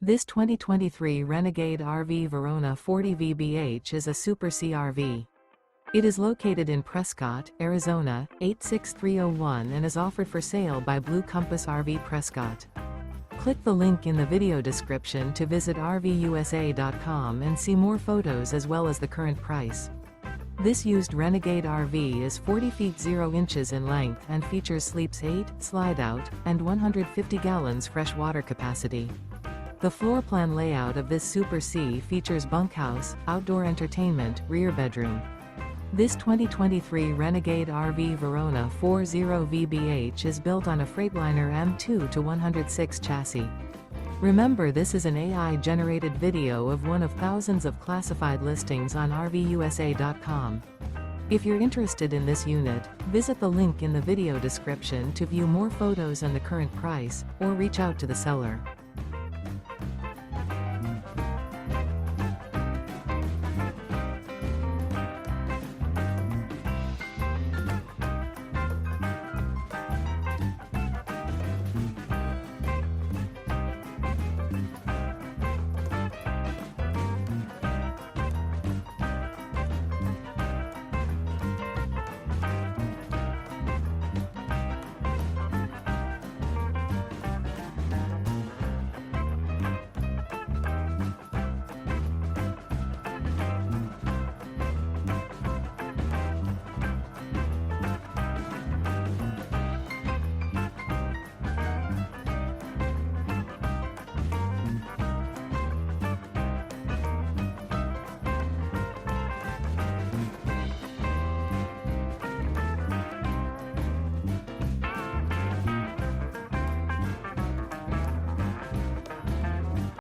This 2023 Renegade RV Verona 40VBH is a Super CRV. It is located in Prescott, Arizona, 86301 and is offered for sale by Blue Compass RV Prescott. Click the link in the video description to visit RVUSA.com and see more photos as well as the current price. This used Renegade RV is 40 feet 0 inches in length and features sleeps 8, Slideout, and 150 gallons fresh water capacity. The floor plan layout of this Super C features bunkhouse, outdoor entertainment, rear bedroom. This 2023 Renegade RV Verona 40VBH is built on a Freightliner M2-106 chassis. Remember, this is an AI-generated video of one of thousands of classified listings on RVUSA.com. If you're interested in this unit, visit the link in the video description to view more photos and the current price, or reach out to the seller.